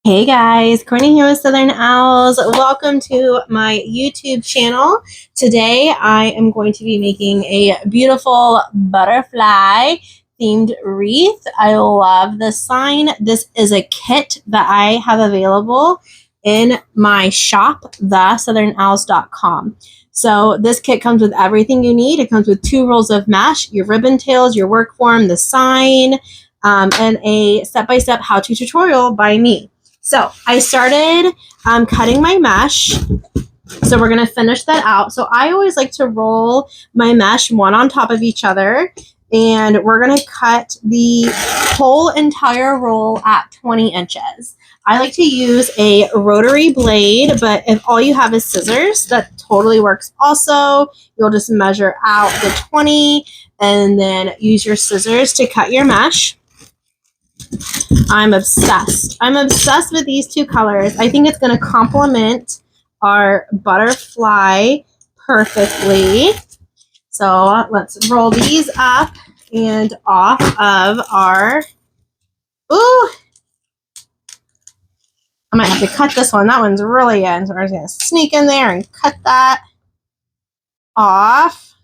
Hey guys, Courtney here with Southern Owls. Welcome to my YouTube channel. Today I am going to be making a beautiful butterfly themed wreath. I love this sign. This is a kit that I have available in my shop, theSouthernOwls.com. So this kit comes with everything you need. It comes with 2 rolls of mesh, your ribbon tails, your work form, the sign, and a step-by-step how-to tutorial by me. So I started cutting my mesh. So we're going to finish that out. So I always like to roll my mesh one on top of each other. And we're going to cut the whole entire roll at 20 inches. I like to use a rotary blade, but if all you have is scissors, that totally works also. You'll just measure out the 20 and then use your scissors to cut your mesh. I'm obsessed. I'm obsessed with these 2 colors. I think it's going to complement our butterfly perfectly. So let's roll these up and off of our... Ooh! I might have to cut this one. That one's really in. So we're just going to sneak in there and cut that off.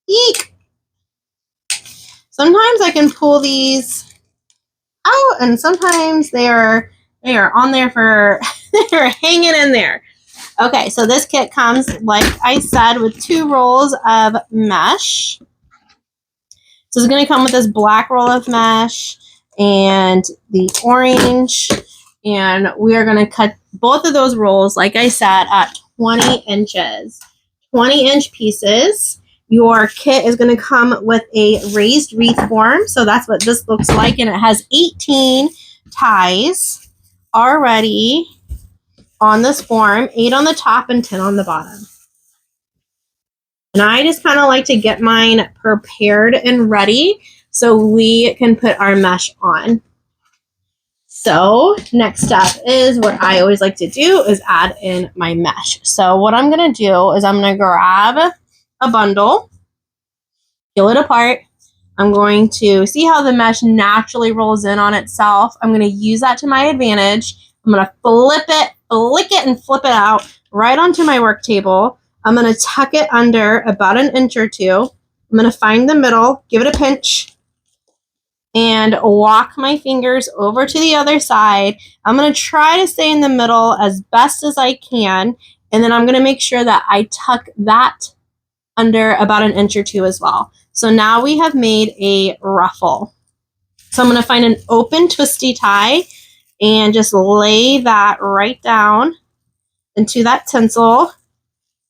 Eek! Sometimes I can pull these out, and sometimes they are on there for they're hanging in there. Okay, so this kit comes, like I said, with 2 rolls of mesh. So it's going to come with this black roll of mesh and the orange, and we are going to cut both of those rolls, like I said, at 20 inches, 20-inch pieces. Your kit is going to come with a raised wreath form. So that's what this looks like. And it has 18 ties already on this form, 8 on the top and 10 on the bottom. And I just kind of like to get mine prepared and ready so we can put our mesh on. So next step is what I always like to do is add in my mesh. So what I'm going to do is I'm going to grab a bundle, peel it apart. I'm going to see how the mesh naturally rolls in on itself. I'm going to use that to my advantage. I'm going to flick it and flip it out right onto my work table. I'm going to tuck it under about 1 inch or 2. I'm going to find the middle, give it a pinch, and walk my fingers over to the other side. I'm going to try to stay in the middle as best as I can. And then I'm going to make sure that I tuck that under about 1 inch or 2 as well. So now we have made a ruffle. So I'm going to find an open twisty tie and just lay that right down into that tinsel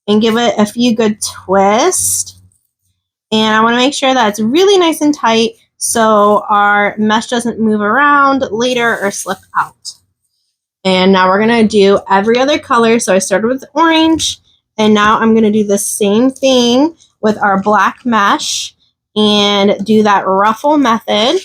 and give it a few good twists. And I want to make sure that it's really nice and tight so our mesh doesn't move around later or slip out. And now we're going to do every other color. So I started with orange, and now I'm going to do the same thing with our black mesh and do that ruffle method.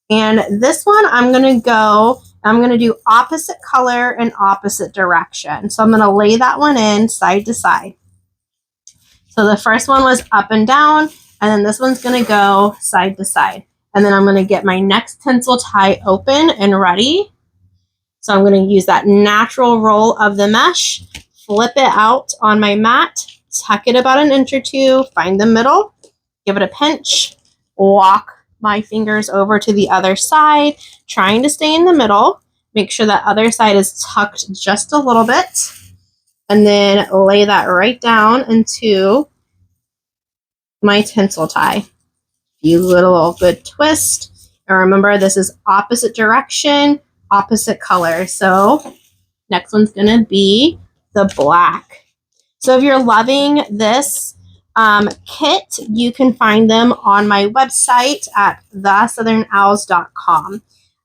And this one I'm going to do opposite color and opposite direction. So I'm going to lay that one in side to side. So the first one was up and down, and then this one's going to go side to side. And then I'm going to get my next tinsel tie open and ready. So I'm going to use that natural roll of the mesh, flip it out on my mat, tuck it about 1 inch or 2, find the middle, give it a pinch, walk my fingers over to the other side, trying to stay in the middle. Make sure that other side is tucked just a little bit. And then lay that right down into my tinsel tie. A few little good twists. And remember, this is opposite direction, opposite color. So next one's going to be the black. So if you're loving this kit, you can find them on my website at theSouthernOwls.com.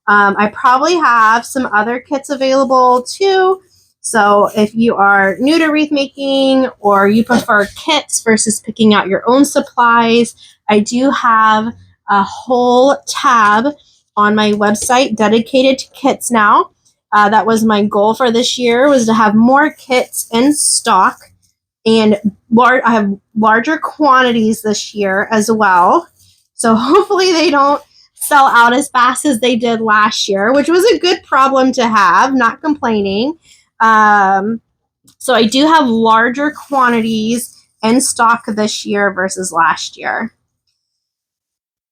I probably have some other kits available too. So if you are new to wreath making or you prefer kits versus picking out your own supplies, I do have a whole tab on my website dedicated to kits now. That was my goal for this year, was to have more kits in stock, and I have larger quantities this year as well. So hopefully they don't sell out as fast as they did last year, which was a good problem to have, not complaining. So I do have larger quantities in stock this year versus last year.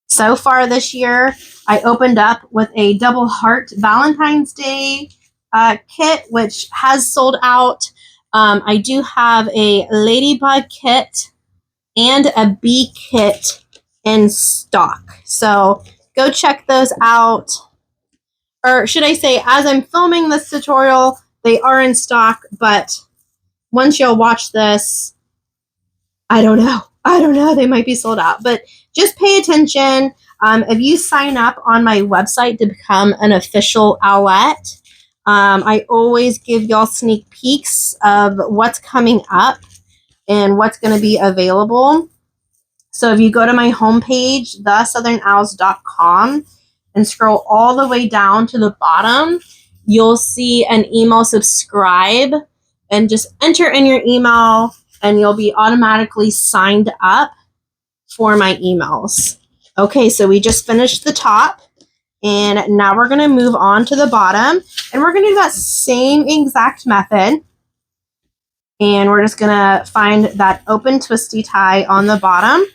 So far this year, I opened up with a double heart Valentine's Day kit, which has sold out. I do have a ladybug kit and a bee kit in stock. So go check those out. Or should I say, as I'm filming this tutorial, they are in stock, but once you'll watch this, I don't know. They might be sold out, but just pay attention. If you sign up on my website to become an official Owlette, I always give y'all sneak peeks of what's coming up and what's going to be available. So if you go to my homepage, thesouthernowls.com, and scroll all the way down to the bottom, you'll see an email subscribe, and just enter in your email and you'll be automatically signed up for my emails. Okay, so we just finished the top, and now we're going to move on to the bottom, and we're going to do that same exact method, and we're just going to find that open twisty tie on the bottom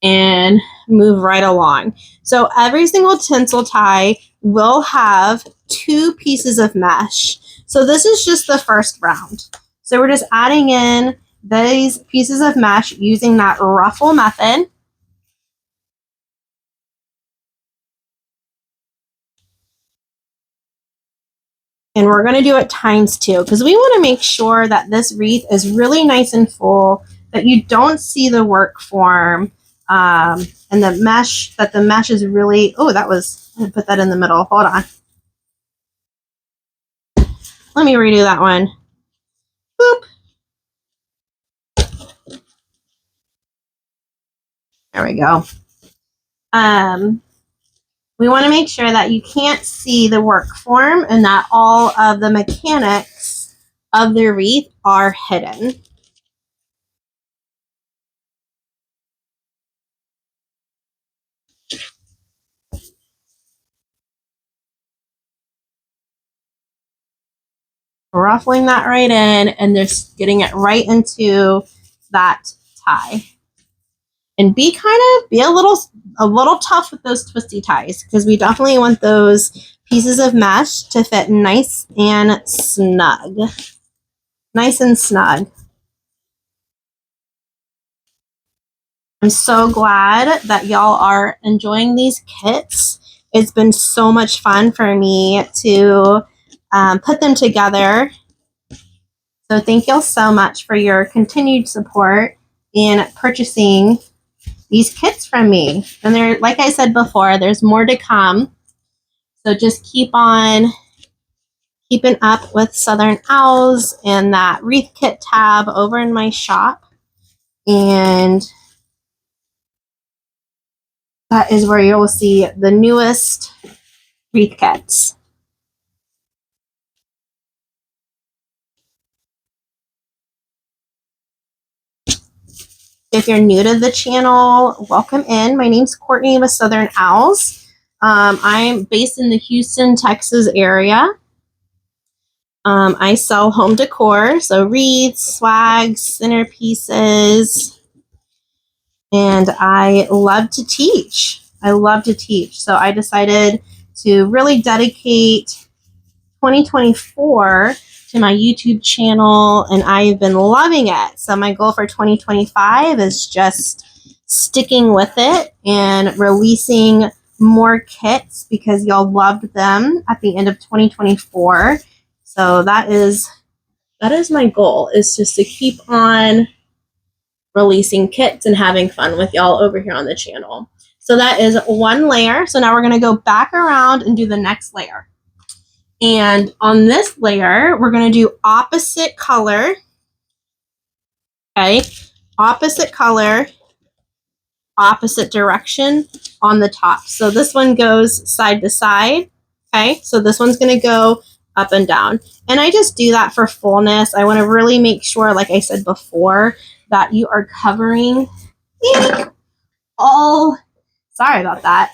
and move right along. So every single tinsel tie will have 2 pieces of mesh. So this is just the first round. So we're just adding in these pieces of mesh using that ruffle method. And we're going to do it ×2 because we want to make sure that this wreath is really nice and full, that you don't see the work form, and the mesh is really, oh, that was, I'm going to put that in the middle. Hold on. Let me redo that one. Boop. There we go. We want to make sure that you can't see the work form and that all of the mechanics of the wreath are hidden. Ruffling that right in and just getting it right into that tie. And be a little tough with those twisty ties, because we definitely want those pieces of mesh to fit nice and snug. Nice and snug. I'm so glad that y'all are enjoying these kits. It's been so much fun for me to put them together. So thank y'all so much for your continued support in purchasing these kits from me. And there, like I said before, there's more to come. So just keep on keeping up with Southern Owls and that wreath kit tab over in my shop. And that is where you'll see the newest wreath kits. If you're new to the channel, welcome in. My name's Courtney with Southern Owls. I'm based in the Houston, Texas area. I sell home decor, so wreaths, swags, centerpieces, and I love to teach. So I decided to really dedicate 2024 to my YouTube channel, and I've been loving it. So my goal for 2025 is just sticking with it and releasing more kits because y'all loved them at the end of 2024. So that is my goal, is just to keep on releasing kits and having fun with y'all over here on the channel. So that is one layer. So now we're going to go back around and do the next layer. And on this layer, we're going to do opposite color. Okay, opposite color, opposite direction on the top. So this one goes side to side. Okay, so this one's going to go up and down. And I just do that for fullness. I want to really make sure, like I said before, that you are covering all, sorry about that.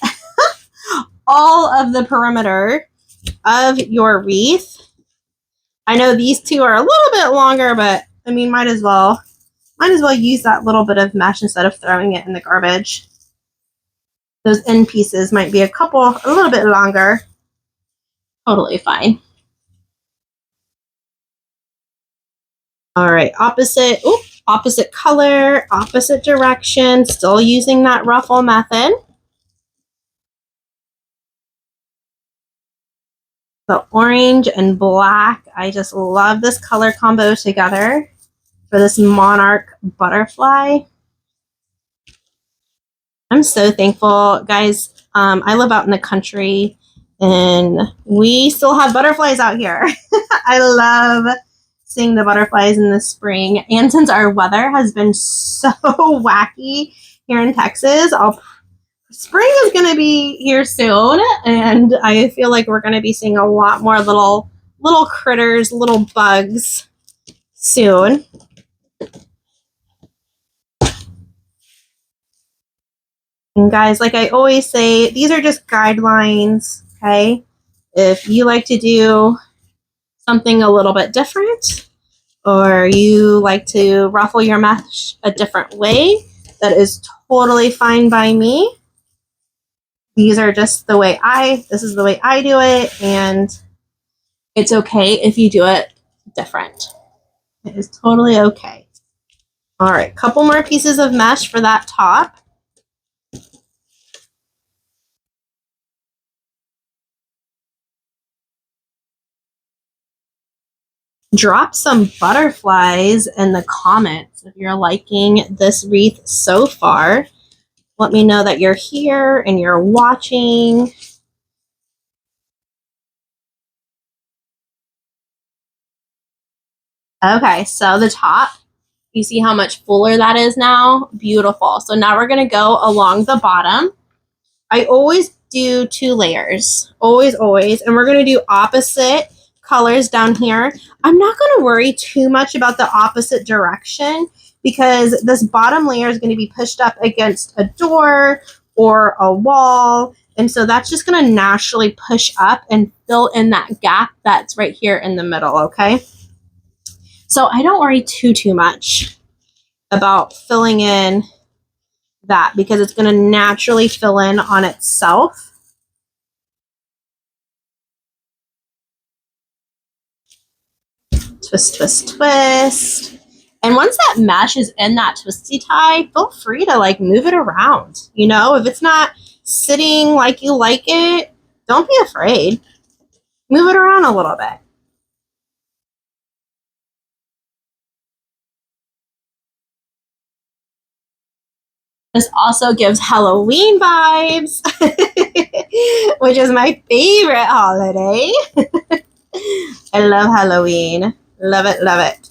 all of the perimeter of your wreath. I know these two are a little bit longer, but I mean, might as well use that little bit of mesh instead of throwing it in the garbage. Those end pieces might be a little bit longer. Totally fine. All right, opposite color, opposite direction, still using that ruffle method. The orange and black, I just love this color combo together for this monarch butterfly. I'm so thankful, guys. I live out in the country and we still have butterflies out here. I love seeing the butterflies in the spring. And since our weather has been so wacky here in Texas, spring is going to be here soon. And I feel like we're going to be seeing a lot more little critters, little bugs soon. And guys, like I always say, these are just guidelines, okay? If you like to do something a little bit different, or you like to ruffle your mesh a different way, that is totally fine by me. These are just this is the way I do it, and it's okay if you do it different. It is totally okay. All right, couple more pieces of mesh for that top. Drop some butterflies in the comments if you're liking this wreath so far. Let me know that you're here and you're watching. Okay, so the top, you see how much fuller that is now? Beautiful. So now we're going to go along the bottom. I always do 2 layers, always, and we're going to do opposite colors down here. I'm not going to worry too much about the opposite direction because this bottom layer is going to be pushed up against a door or a wall. And so that's just going to naturally push up and fill in that gap that's right here in the middle, okay? So I don't worry too much about filling in that because it's going to naturally fill in on itself. Twist, twist, twist. And once that mesh is in that twisty tie, feel free to like move it around. You know, if it's not sitting like you like it, don't be afraid. Move it around a little bit. This also gives Halloween vibes, which is my favorite holiday. I love Halloween. Love it, love it.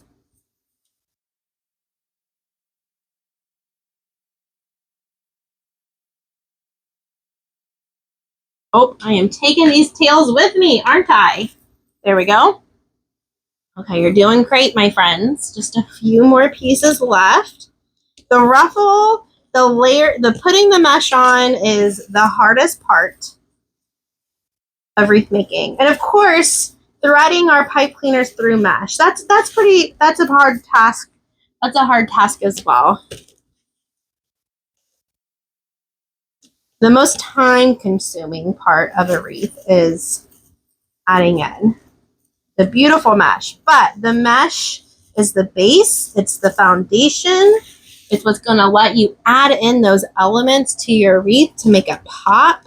Oh, I am taking these tails with me, aren't I? There we go. Okay, you're doing great, my friends. Just a few more pieces left. The ruffle, the putting the mesh on is the hardest part of wreath making. And of course, threading our pipe cleaners through mesh. That's a hard task. That's a hard task as well. The most time-consuming part of a wreath is adding in the beautiful mesh. But the mesh is the base, it's the foundation, it's what's going to let you add in those elements to your wreath to make it pop.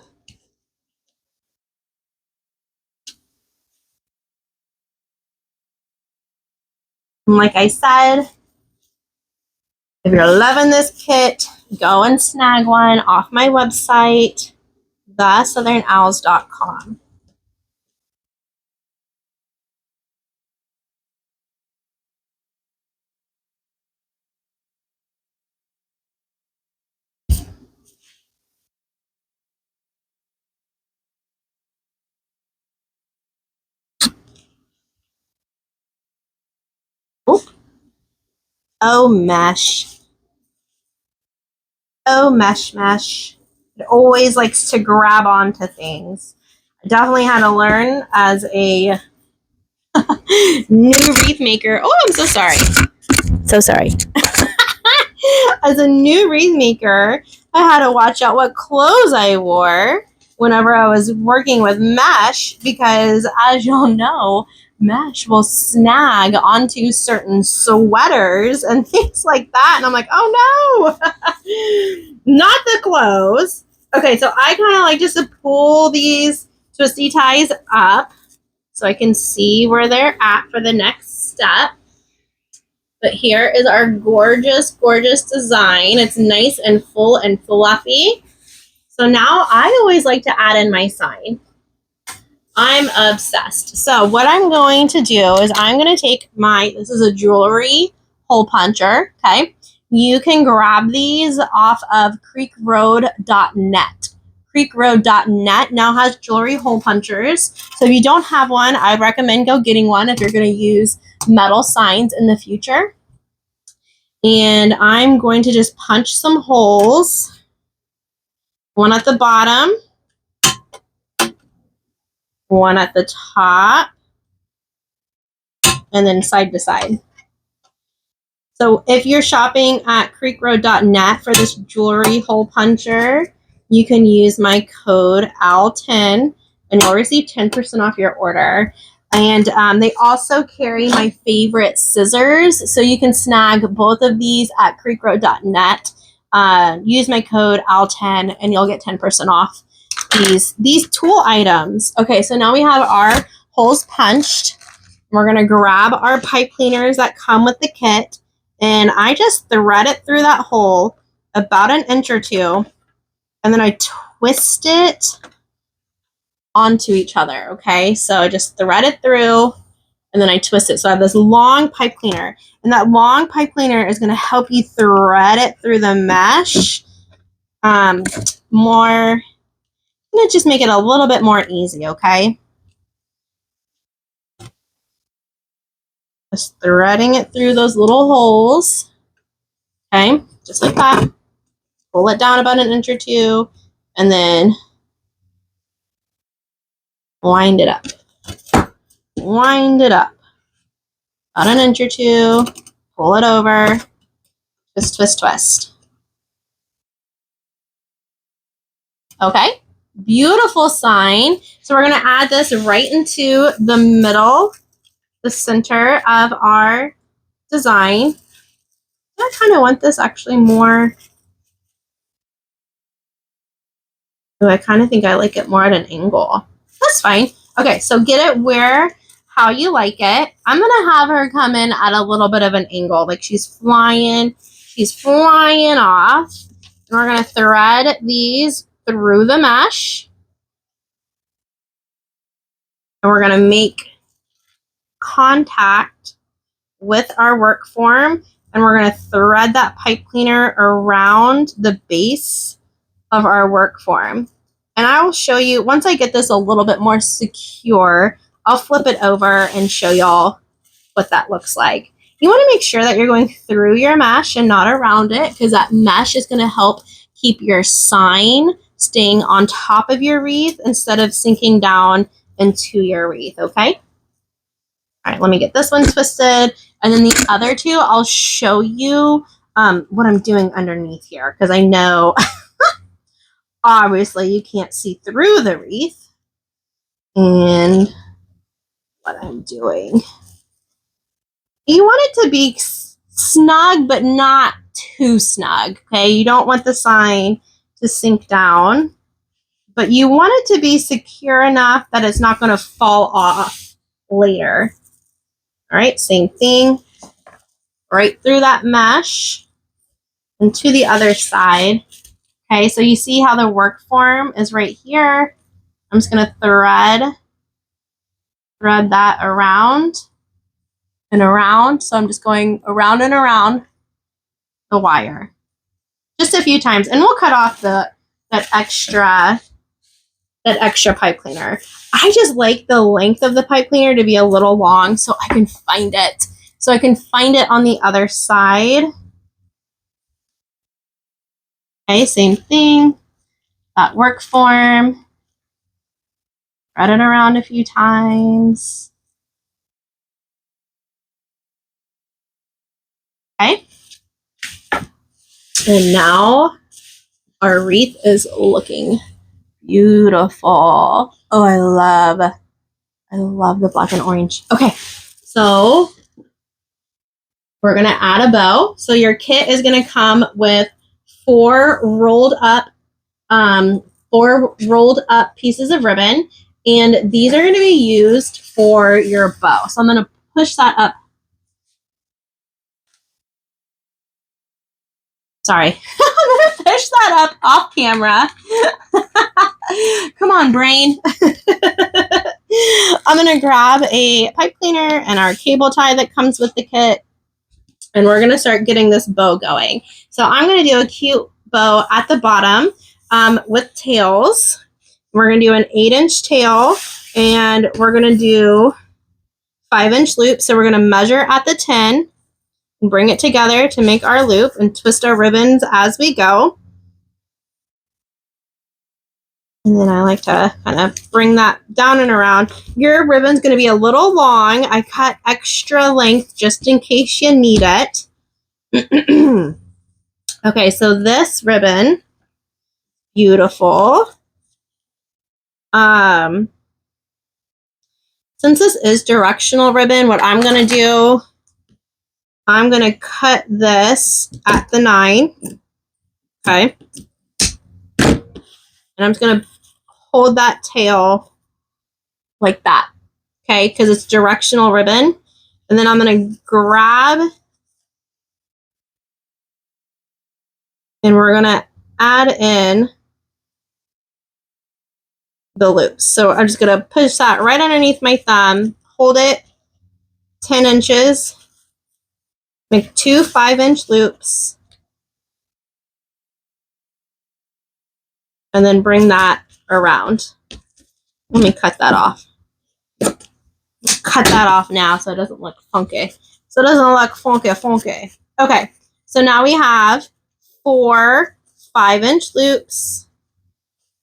And like I said, if you're loving this kit, go and snag one off my website, theSouthernOwls.com. Oop. Oh, mesh. Oh, mesh. It always likes to grab onto things. I definitely had to learn as a new wreath maker. Oh, I'm so sorry. So sorry. As a new wreath maker, I had to watch out what clothes I wore whenever I was working with mesh because, as y'all know, mesh will snag onto certain sweaters and things like that. And I'm like, oh no, not the clothes. Okay, so I kind of like just to pull these twisty ties up so I can see where they're at for the next step. But here is our gorgeous, gorgeous design. It's nice and full and fluffy. So now I always like to add in my sign. I'm obsessed. So what I'm going to do is I'm going to take this is a jewelry hole puncher, okay? You can grab these off of creekroad.net. Creekroad.net now has jewelry hole punchers. So if you don't have one, I'd recommend go getting one if you're going to use metal signs in the future. And I'm going to just punch some holes. One at the bottom. One at the top. And then side to side. So if you're shopping at creekroad.net for this jewelry hole puncher, you can use my code AL10 and you'll receive 10% off your order. And they also carry my favorite scissors. So you can snag both of these at creekroad.net. Use my code AL10 and you'll get 10% off these tool items. Okay, so now we have our holes punched. We're going to grab our pipe cleaners that come with the kit. And I just thread it through that hole about an inch or two. And then I twist it onto each other, okay? So I just thread it through and then I twist it. So I have this long pipe cleaner. And that long pipe cleaner is going to help you thread it through the mesh more. I'm going to just make it a little bit more easy, okay? Just threading it through those little holes. Okay, just like that. Pull it down about an inch or two, and then wind it up. Wind it up. About an inch or two. Pull it over. Twist, twist, twist. Okay, beautiful sign. So we're going to add this right into the middle, the center of our design. I kind of want this actually more. Oh, I kind of think I like it more at an angle. That's fine. Okay, so get it how you like it. I'm going to have her come in at a little bit of an angle, like she's flying off. And we're going to thread these through the mesh. And we're going to make contact with our work form. And we're going to thread that pipe cleaner around the base of our work form. And I will show you, once I get this a little bit more secure, I'll flip it over and show y'all what that looks like. You want to make sure that you're going through your mesh and not around it, because that mesh is going to help keep your sign staying on top of your wreath instead of sinking down into your wreath, okay? All right, let me get this one twisted. And then the other two, I'll show you what I'm doing underneath here, because I know obviously you can't see through the wreath. And what I'm doing. You want it to be snug, but not too snug, okay? You don't want the sign to sink down, but you want it to be secure enough that it's not going to fall off later. All right, same thing. Right through that mesh and to the other side. Okay, so you see how the work form is right here. I'm just going to thread that around and around. So I'm just going around and around the wire just a few times, and we'll cut off that extra pipe cleaner. I just like the length of the pipe cleaner to be a little long so I can find it. So I can find it on the other side. Okay, same thing. that work form. Spread it around a few times. Okay. And now our wreath is looking beautiful. Oh, I love the black and orange. Okay, so we're gonna add a bow. So your kit is gonna come with four rolled up pieces of ribbon, and these are gonna be used for your bow. So I'm gonna push that up. Sorry, I'm gonna push that up off camera. Come on, brain. I'm gonna grab a pipe cleaner and our cable tie that comes with the kit, and we're gonna start getting this bow going. So I'm gonna do a cute bow at the bottom with tails. We're gonna do an 8-inch tail, and we're gonna do 5-inch loops. So we're gonna measure at the 10 and bring it together to make our loop and twist our ribbons as we go. And then I like to kind of bring that down and around. Your ribbon's going to be a little long. I cut extra length just in case you need it. Okay, so this ribbon, beautiful. Since this is directional ribbon, what I'm going to do, I'm going to cut this at the 9. Okay. And I'm just going to hold that tail like that. Okay, because it's directional ribbon. And then I'm going to grab and we're going to add in the loops. So I'm just going to push that right underneath my thumb, hold it 10 inches, make 2 5-inch loops, and then bring that around. Let me cut that off. Cut that off now so it doesn't look funky. Okay, so now we have 4 5-inch loops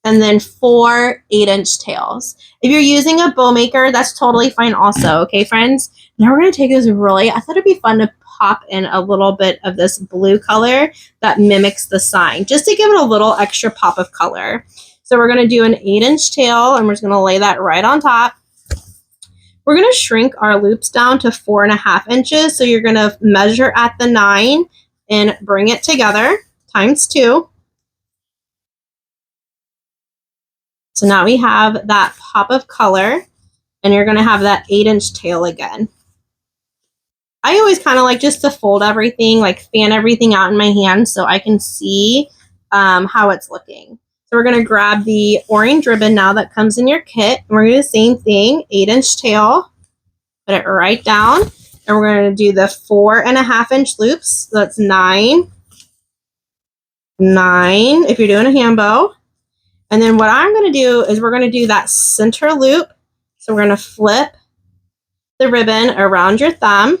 and then 4 8-inch tails. If you're using a bow maker, that's totally fine also, okay, friends? Now we're going to take this I thought it'd be fun to pop in a little bit of this blue color that mimics the sign, just to give it a little extra pop of color. So we're going to do an 8-inch tail, and we're just going to lay that right on top. We're going to shrink our loops down to 4.5 inches. So you're going to measure at the 9 and bring it together times 2. So now we have that pop of color, and you're going to have that 8-inch tail again. I always kind of like just to fold everything, like fan everything out in my hand so I can see how it's looking. So we're going to grab the orange ribbon now that comes in your kit, and we're going to do the same thing, 8-inch tail, put it right down, and we're going to do the 4.5-inch loops. So that's 9, if you're doing a hand bow. And then what I'm going to do is we're going to do that center loop. So we're going to flip the ribbon around your thumb.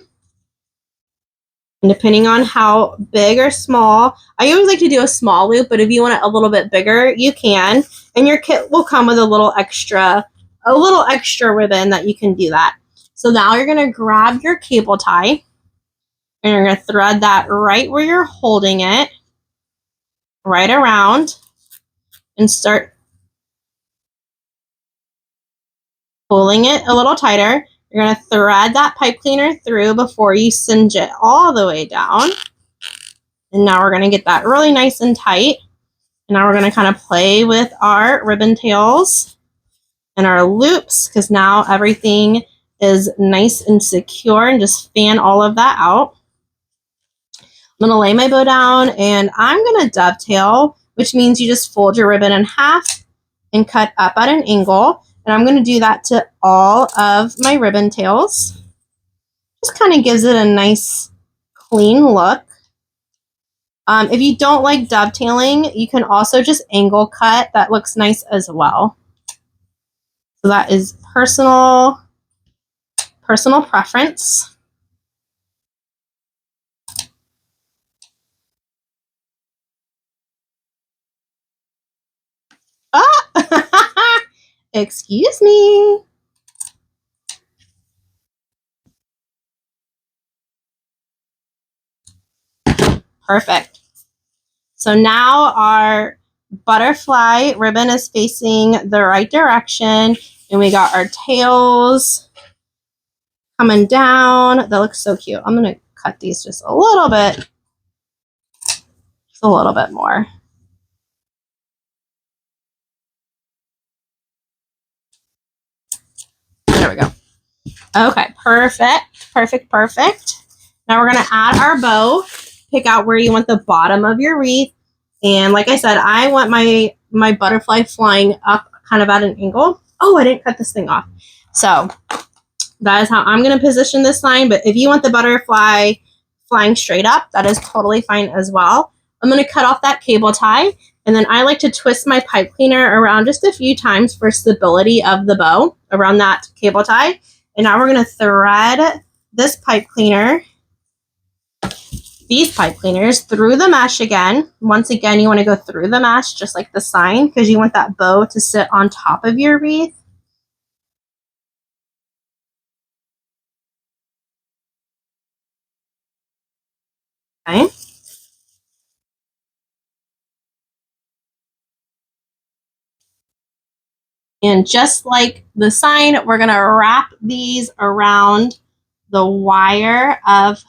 And depending on how big or small, I always like to do a small loop, but if you want it a little bit bigger, you can. And your kit will come with a little extra ribbon that you can do that. So now you're going to grab your cable tie, and you're going to thread that right where you're holding it, right around, and start pulling it a little tighter. You're going to thread that pipe cleaner through before you singe it all the way down. And now we're going to get that really nice and tight. And now we're going to kind of play with our ribbon tails and our loops, because now everything is nice and secure, and just fan all of that out. I'm going to lay my bow down, and I'm going to dovetail, which means you just fold your ribbon in half and cut up at an angle. And I'm going to do that to all of my ribbon tails. Just kind of gives it a nice clean look. If you don't like dovetailing, you can also just angle cut. That looks nice as well. So that is personal preference. Excuse me. Perfect. So now our butterfly ribbon is facing the right direction, and we got our tails coming down. That looks so cute. I'm going to cut these just a little bit. Just a little bit more. There we go. Okay, perfect, perfect, perfect. Now we're going to add our bow. Pick out where you want the bottom of your wreath. And like I said, I want my butterfly flying up kind of at an angle. Oh, I didn't cut this thing off. So that is how I'm going to position this line. But if you want the butterfly flying straight up, that is totally fine as well. I'm going to cut off that cable tie. And then I like to twist my pipe cleaner around just a few times for stability of the bow around that cable tie. And now we're going to thread this pipe cleaner, these pipe cleaners, through the mesh again. Once again, you want to go through the mesh just like the sign because you want that bow to sit on top of your wreath. Okay. And just like the sign, we're going to wrap these around the wire of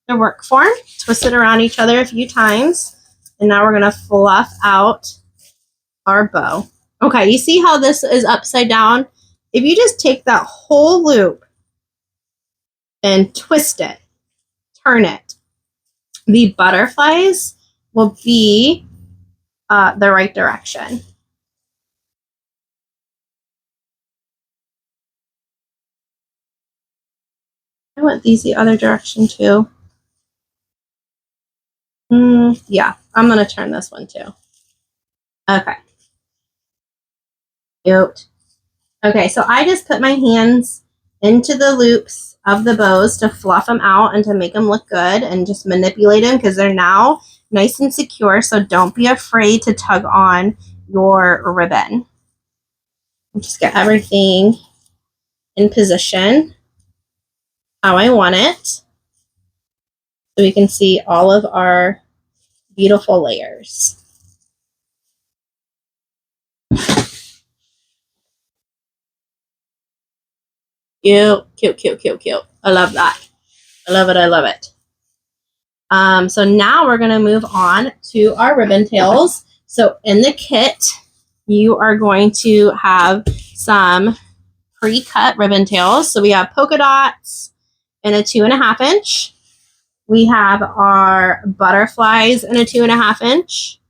the work form, twist it around each other a few times, and now we're going to fluff out our bow. Okay, you see how this is upside down? If you just take that whole loop and twist it, turn it, the butterflies will be the right direction. I want these the other direction too. Yeah, I'm going to turn this one too. Okay. Cute. Okay, so I just put my hands into the loops of the bows to fluff them out and to make them look good and just manipulate them because they're now nice and secure. So don't be afraid to tug on your ribbon. Just get everything in position how I want it so we can see all of our beautiful layers. Cute, cute, cute, cute, cute. I love that. I love it. I love it. So now we're going to move on to our ribbon tails. So in the kit, you are going to have some pre-cut ribbon tails. So we have polka dots in a 2.5 inch. We have our butterflies in a 2.5 inch.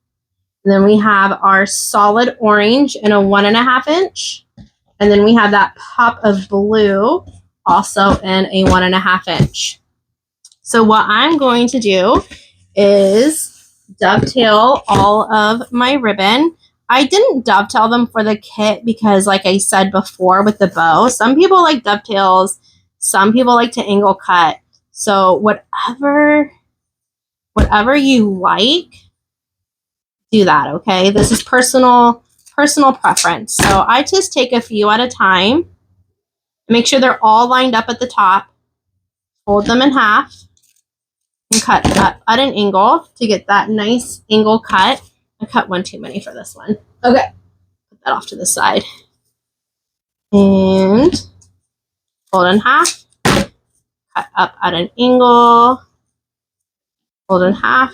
And then we have our solid orange in a 1.5 inch. And then we have that pop of blue also in a 1.5 inch. So what I'm going to do is dovetail all of my ribbon. I didn't dovetail them for the kit because, like I said before with the bow, some people like dovetails, some people like to angle cut. So whatever you like, do that, okay? This is personal preference. So I just take a few at a time, make sure they're all lined up at the top, fold them in half, and cut that at an angle to get that nice angle cut. I cut one too many for this one. Okay, put that off to the side. And fold in half, cut up at an angle, fold in half,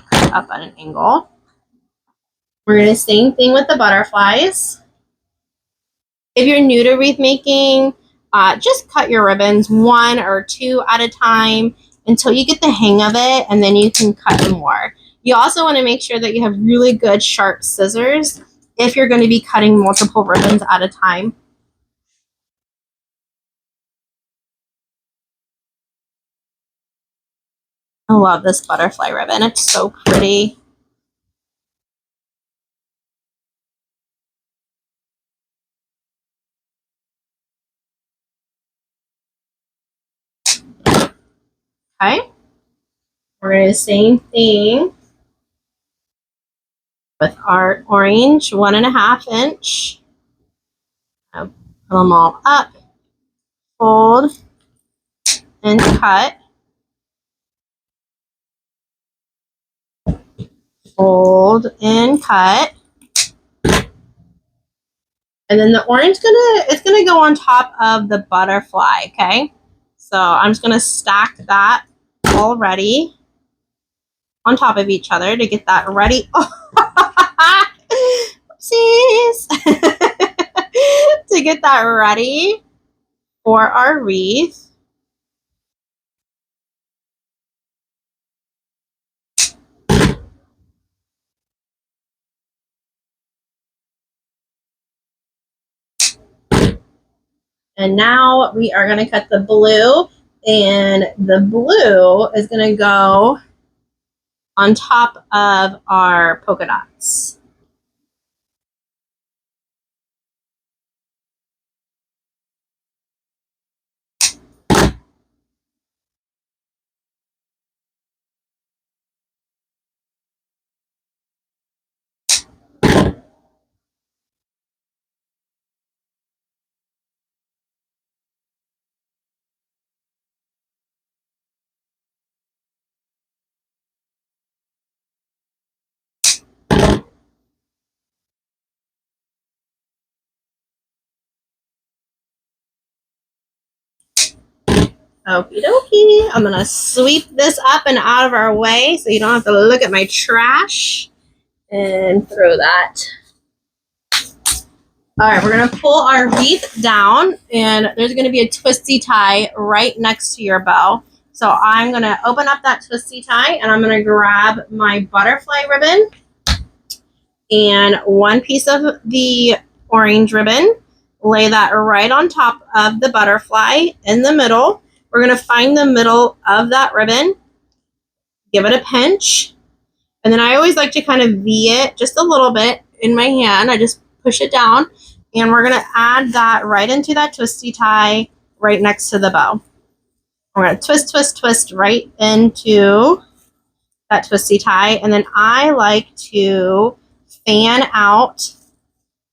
cut up at an angle. We're going to do the same thing with the butterflies. If you're new to wreath making, just cut your ribbons 1 or 2 at a time until you get the hang of it, and then you can cut more. You also want to make sure that you have really good sharp scissors if you're going to be cutting multiple ribbons at a time. I love this butterfly ribbon. It's so pretty. Okay. We're going to do the same thing with our orange 1.5 inch. I'll pull them all up, fold, and cut. Fold and cut. And then the orange it's gonna go on top of the butterfly, okay? So I'm just gonna stack that already on top of each other to get that ready. Oh, oopsies. To get that ready for our wreath. And now we are gonna cut the blue, and the blue is gonna go on top of our polka dots. Okie dokie. I'm going to sweep this up and out of our way so you don't have to look at my trash and throw that. All right, we're going to pull our wreath down, and there's going to be a twisty tie right next to your bow. So I'm going to open up that twisty tie, and I'm going to grab my butterfly ribbon and one piece of the orange ribbon, lay that right on top of the butterfly in the middle. We're going to find the middle of that ribbon, give it a pinch, and then I always like to kind of V it just a little bit in my hand. I just push it down, and we're going to add that right into that twisty tie right next to the bow. We're going to twist, twist, twist right into that twisty tie, and then I like to fan out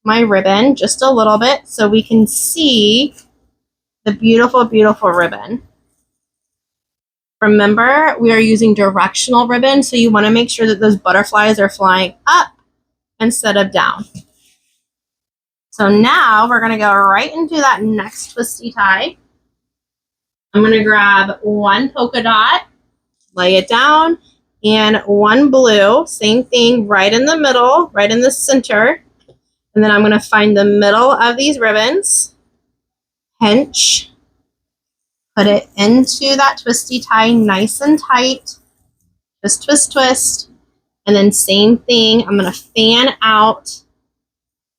my ribbon just a little bit so we can see the beautiful, beautiful ribbon. Remember, we are using directional ribbon, so you want to make sure that those butterflies are flying up instead of down. So now we're going to go right into that next twisty tie. I'm going to grab one polka dot, lay it down, and one blue, same thing, right in the middle, right in the center. And then I'm going to find the middle of these ribbons, pinch, put it into that twisty tie nice and tight, twist, twist, twist, and then same thing, I'm going to fan out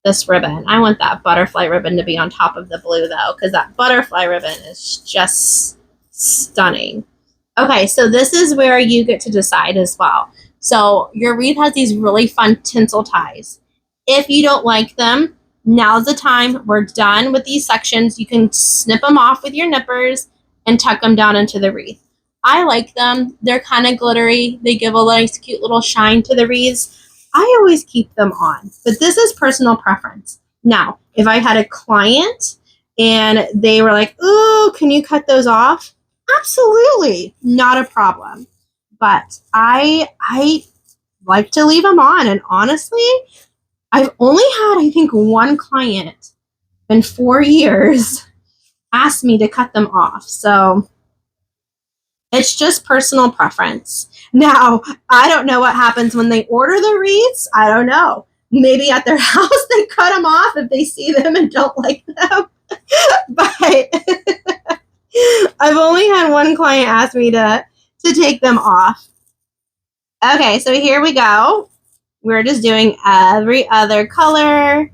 this ribbon. I want that butterfly ribbon to be on top of the blue though, because that butterfly ribbon is just stunning. Okay, so this is where you get to decide as well. So your wreath has these really fun tinsel ties. If you don't like them, now's the time. We're done with these sections. You can snip them off with your nippers and tuck them down into the wreath. I like them. They're kind of glittery. They give a nice, cute little shine to the wreaths. I always keep them on, but this is personal preference. Now, if I had a client and they were like, "Ooh, can you cut those off?" Absolutely, not a problem. But I like to leave them on, and honestly, I've only had, I think, one client in 4 years ask me to cut them off. So it's just personal preference. Now, I don't know what happens when they order the wreaths. I don't know. Maybe at their house they cut them off if they see them and don't like them. But I've only had one client ask me to take them off. Okay, so here we go. We're just doing every other color.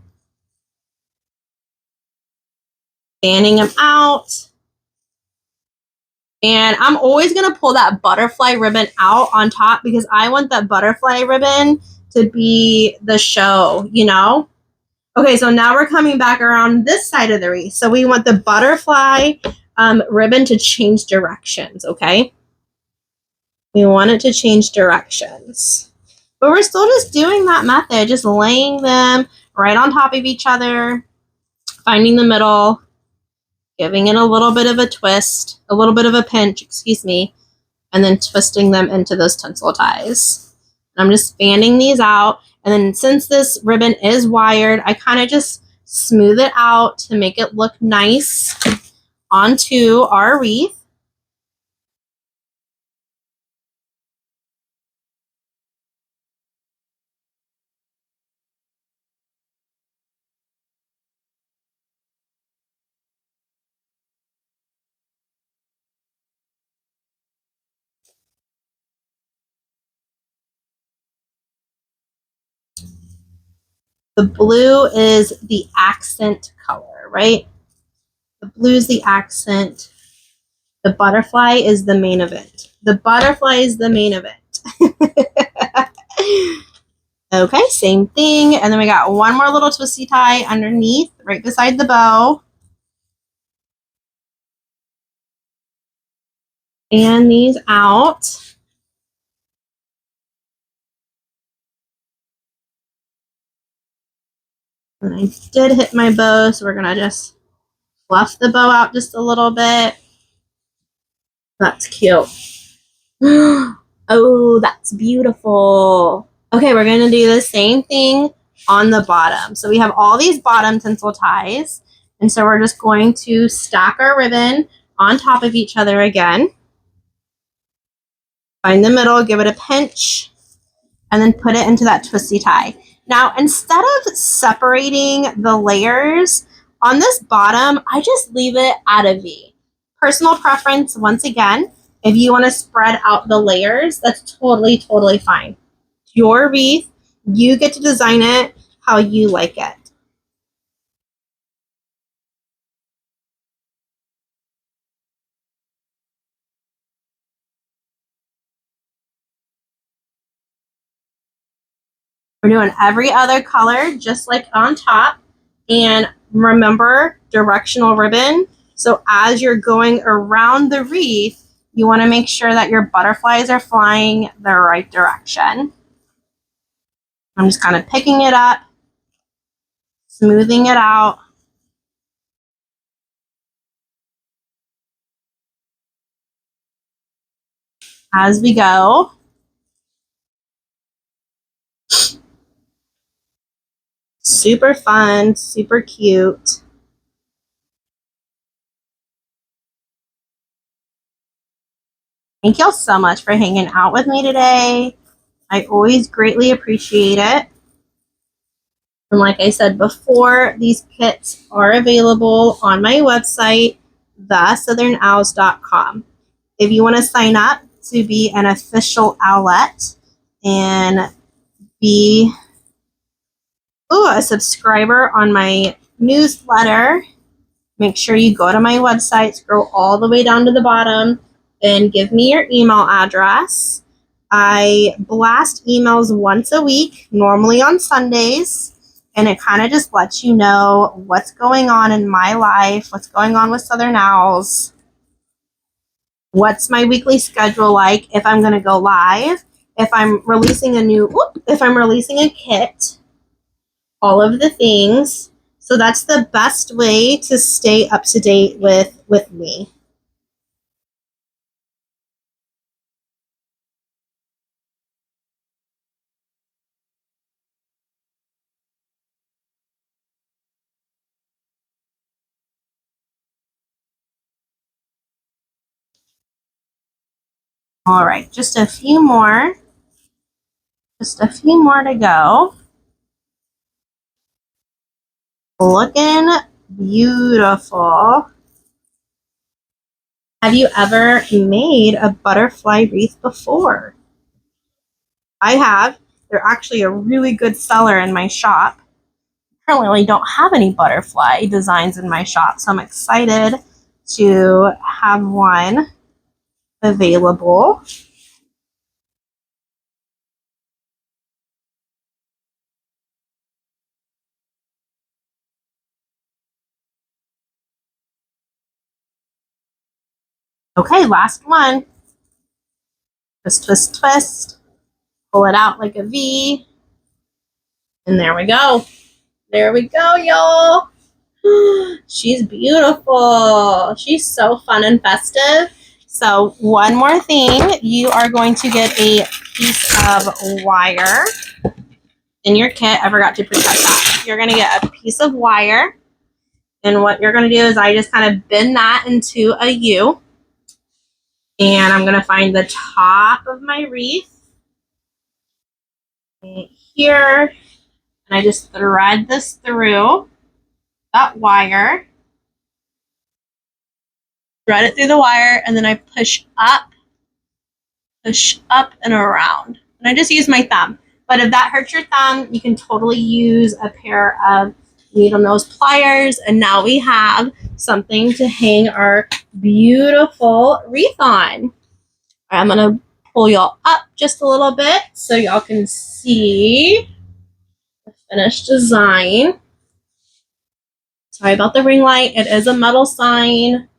Fanning them out. And I'm always going to pull that butterfly ribbon out on top because I want that butterfly ribbon to be the show, you know? Okay, so now we're coming back around this side of the wreath. So we want the butterfly ribbon to change directions, okay? We want it to change directions. But we're still just doing that method, just laying them right on top of each other, finding the middle, giving it a little bit of a twist, a little bit of a pinch, excuse me, and then twisting them into those tinsel ties. I'm just fanning these out. And then since this ribbon is wired, I kind of just smooth it out to make it look nice onto our wreath. The blue is the accent color, right? The blue is the accent. The butterfly is the main event. The butterfly is the main event. Okay, same thing. And then we got one more little twisty tie underneath, right beside the bow. Fan these out. And I did hit my bow, so we're going to just fluff the bow out just a little bit. That's cute. Oh, that's beautiful. Okay, we're going to do the same thing on the bottom. So we have all these bottom tinsel ties. And so we're just going to stack our ribbon on top of each other again. Find the middle, give it a pinch, and then put it into that twisty tie. Now, instead of separating the layers on this bottom, I just leave it at a V. Personal preference, once again, if you want to spread out the layers, that's totally, totally fine. Your wreath, you get to design it how you like it. We're doing every other color just like on top. And remember, directional ribbon. So as you're going around the wreath, you want to make sure that your butterflies are flying the right direction. I'm just kind of picking it up, smoothing it out. As we go. Super fun, super cute. Thank y'all so much for hanging out with me today. I always greatly appreciate it. And like I said before, these kits are available on my website, thesouthernows.com. If you want to sign up to be an official owlet and be a subscriber on my newsletter, make sure you go to my website, scroll all the way down to the bottom, and give me your email address. I blast emails once a week, normally on Sundays, and it kind of just lets you know what's going on in my life, what's going on with Southern Owls, what's my weekly schedule like, if I'm going to go live, if I'm releasing a kit, all of the things. So that's the best way to stay up to date with me. All right, just a few more to go. Looking beautiful. Have you ever made a butterfly wreath before? I have. They're actually a really good seller in my shop. Currently don't have any butterfly designs in my shop, so I'm excited to have one available. Okay, last one. Twist, twist, twist. Pull it out like a V. And there we go. There we go, y'all. She's beautiful. She's so fun and festive. So one more thing, you are going to get a piece of wire in your kit. I forgot to protect that. You're going to get a piece of wire. And what you're going to do is I just kind of bend that into a U. And I'm going to find the top of my wreath right here. And I just thread this through that wire. Thread it through the wire, and then I push up and around. And I just use my thumb. But if that hurts your thumb, you can totally use a pair of needle nose pliers. And now we have something to hang our beautiful wreath on. I'm going to pull y'all up just a little bit so y'all can see the finished design. Sorry about the ring light. It is a metal sign.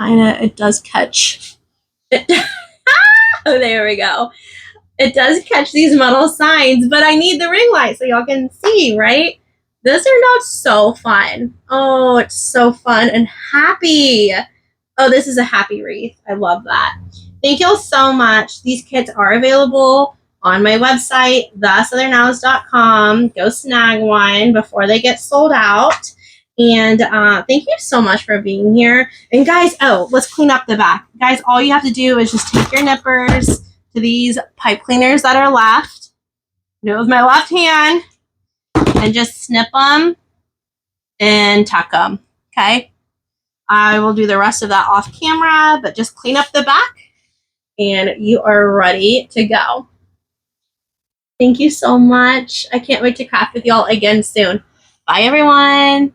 It does catch. Oh, there we go. It does catch these metal signs, but I need the ring light so y'all can see, right? Those are not so fun. Oh, it's so fun and happy. Oh, this is a happy wreath. I love that. Thank y'all so much. These kits are available on my website, thesouthernowls.com. Go snag one before they get sold out. And thank you so much for being here. And guys, let's clean up the back. Guys, all you have to do is just take your nippers to these pipe cleaners that are left. Do it with my left hand and just snip them and tuck them. Okay. I will do the rest of that off camera, but just clean up the back and you are ready to go. Thank you so much. I can't wait to craft with y'all again soon. Bye, everyone.